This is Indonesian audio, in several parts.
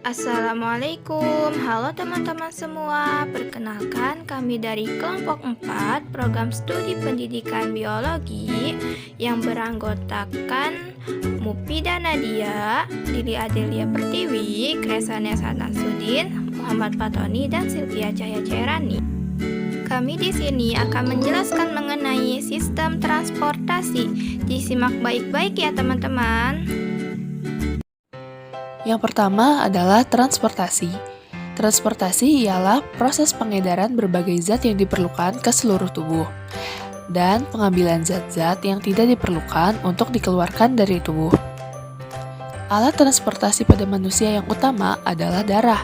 Assalamualaikum, halo teman-teman semua. Perkenalkan, kami dari kelompok 4 program studi pendidikan biologi yang beranggotakan Mufida Nadia, Lili Adelia Pertiwi, Kresania Sanasudin, Muhammad Fatoni, dan Sylvia Cahya Cairani. Kami di sini akan menjelaskan mengenai sistem transportasi. Disimak baik-baik ya teman-teman. Yang pertama adalah transportasi. Transportasi ialah proses pengedaran berbagai zat yang diperlukan ke seluruh tubuh dan pengambilan zat-zat yang tidak diperlukan untuk dikeluarkan dari tubuh. Alat transportasi pada manusia yang utama adalah darah.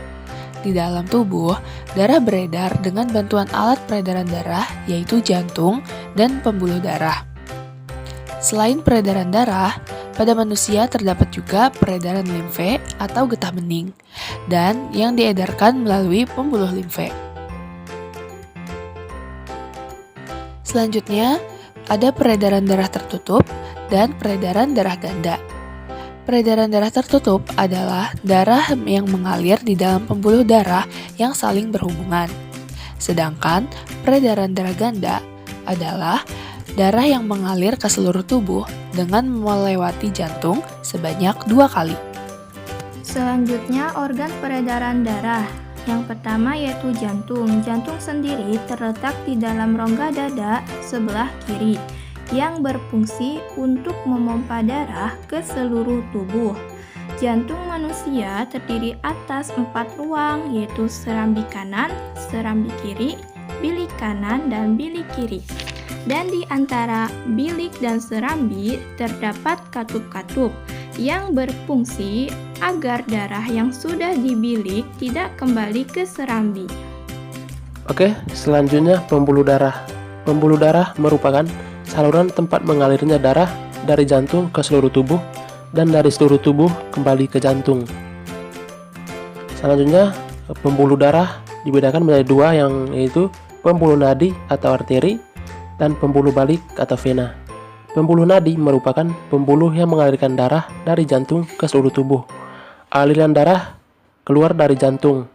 Di dalam tubuh, darah beredar dengan bantuan alat peredaran darah, yaitu jantung dan pembuluh darah. Selain peredaran darah, pada manusia terdapat juga peredaran limfe atau getah bening, dan yang diedarkan melalui pembuluh limfe. Selanjutnya, ada peredaran darah tertutup dan peredaran darah ganda. Peredaran darah tertutup adalah darah yang mengalir di dalam pembuluh darah yang saling berhubungan. Sedangkan peredaran darah ganda adalah darah yang mengalir ke seluruh tubuh dengan melewati jantung sebanyak 2 kali. Selanjutnya, organ peredaran darah. Yang pertama yaitu jantung. Jantung sendiri terletak di dalam rongga dada sebelah kiri yang berfungsi untuk memompa darah ke seluruh tubuh. Jantung manusia terdiri atas 4 ruang, yaitu serambi kanan, serambi kiri, bilik kanan, dan bilik kiri. Dan di antara bilik dan serambi terdapat katup-katup yang berfungsi agar darah yang sudah di bilik tidak kembali ke serambi. Oke, selanjutnya pembuluh darah. Pembuluh darah merupakan saluran tempat mengalirnya darah dari jantung ke seluruh tubuh dan dari seluruh tubuh kembali ke jantung. Selanjutnya, pembuluh darah dibedakan menjadi 2, yaitu pembuluh nadi atau arteri dan pembuluh balik atau vena. Pembuluh nadi merupakan pembuluh yang mengalirkan darah dari jantung ke seluruh tubuh. Aliran darah keluar dari jantung,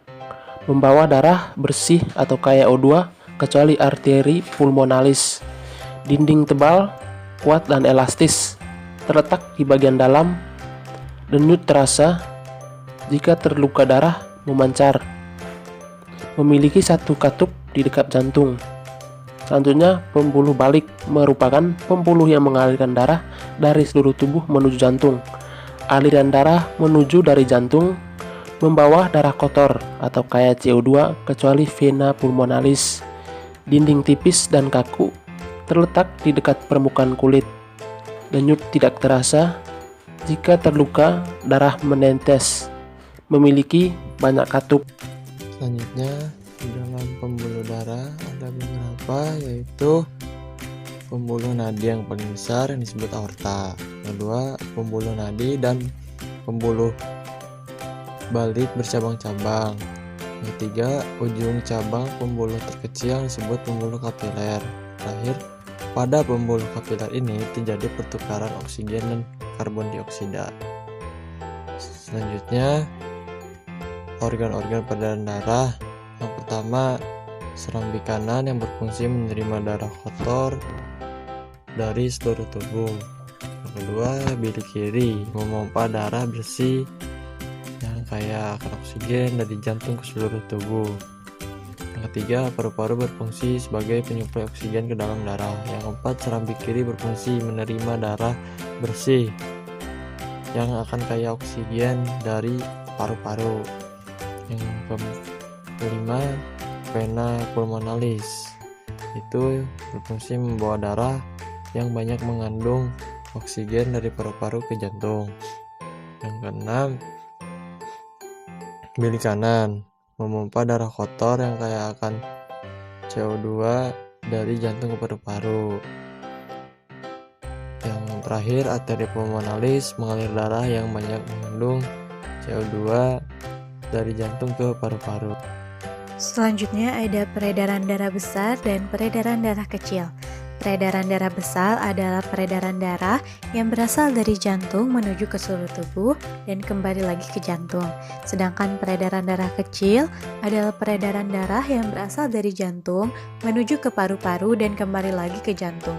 membawa darah bersih atau kaya O2 kecuali arteri pulmonalis. Dinding tebal, kuat dan elastis, terletak di bagian dalam, denyut terasa jika terluka darah memancar. Memiliki 1 katup di dekat jantung. Selanjutnya, pembuluh balik merupakan pembuluh yang mengalirkan darah dari seluruh tubuh menuju jantung. Aliran darah menuju dari jantung membawa darah kotor atau kaya CO2 kecuali vena pulmonalis. Dinding tipis dan kaku, terletak di dekat permukaan kulit. Denyut tidak terasa jika terluka darah menetes. Memiliki banyak katup. Selanjutnya, di dalam pembuluh darah ada beberapa, yaitu pembuluh nadi yang paling besar yang disebut aorta. Kedua, pembuluh nadi dan pembuluh balik bercabang-cabang. Ketiga, ujung cabang pembuluh terkecil yang disebut pembuluh kapiler. Terakhir, pada pembuluh kapiler ini terjadi pertukaran oksigen dan karbon dioksida. Selanjutnya, organ-organ peredaran darah. Yang pertama, serambi kanan yang berfungsi menerima darah kotor dari seluruh tubuh. Yang kedua, bilik kiri memompa darah bersih yang kaya akan oksigen dari jantung ke seluruh tubuh. Yang ketiga, paru-paru berfungsi sebagai penyuplai oksigen ke dalam darah. Yang keempat, serambi kiri berfungsi menerima darah bersih yang akan kaya oksigen dari paru-paru. Yang kelima, vena pulmonalis itu berfungsi membawa darah yang banyak mengandung oksigen dari paru-paru ke jantung. Yang keenam, bilik kanan memompa darah kotor yang kaya akan CO2 dari jantung ke paru-paru. Yang terakhir, arteri pulmonalis mengalir darah yang banyak mengandung CO2 dari jantung ke paru-paru. Selanjutnya ada peredaran darah besar dan peredaran darah kecil. Peredaran darah besar adalah peredaran darah yang berasal dari jantung menuju ke seluruh tubuh dan kembali lagi ke jantung. Sedangkan peredaran darah kecil adalah peredaran darah yang berasal dari jantung menuju ke paru-paru dan kembali lagi ke jantung.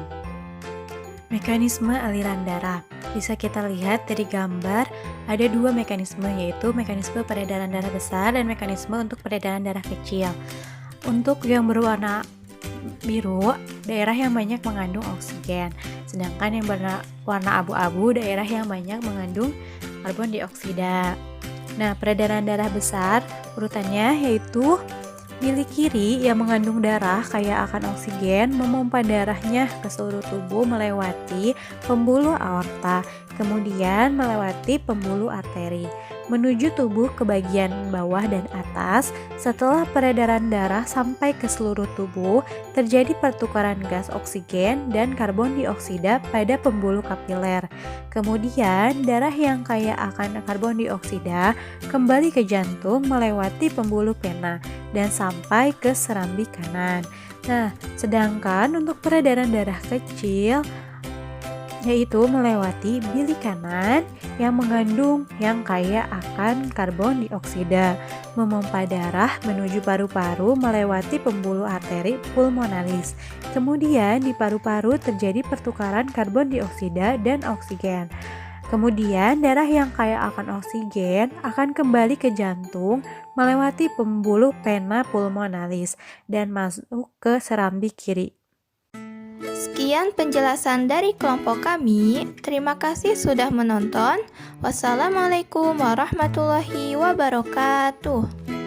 Mekanisme aliran darah. Bisa kita lihat dari gambar, ada dua mekanisme, yaitu mekanisme peredaran darah besar dan mekanisme untuk peredaran darah kecil. Untuk yang berwarna biru, daerah yang banyak mengandung oksigen. Sedangkan yang berwarna abu-abu, daerah yang banyak mengandung karbon dioksida. Nah, peredaran darah besar urutannya yaitu bili kiri yang mengandung darah kaya akan oksigen memompa darahnya ke seluruh tubuh melewati pembuluh aorta, kemudian melewati pembuluh arteri, menuju tubuh ke bagian bawah dan atas. Setelah peredaran darah sampai ke seluruh tubuh, terjadi pertukaran gas oksigen dan karbon dioksida pada pembuluh kapiler. Kemudian, darah yang kaya akan karbon dioksida kembali ke jantung melewati pembuluh vena dan sampai ke serambi kanan. Nah, sedangkan untuk peredaran darah kecil yaitu melewati bili kanan yang mengandung yang kaya akan karbon dioksida, memompa darah menuju paru-paru melewati pembuluh arteri pulmonalis. Kemudian di paru-paru terjadi pertukaran karbon dioksida dan oksigen. Kemudian darah yang kaya akan oksigen akan kembali ke jantung melewati pembuluh vena pulmonalis dan masuk ke serambi kiri. Sekian penjelasan dari kelompok kami. Terima kasih sudah menonton. Wassalamualaikum warahmatullahi wabarakatuh.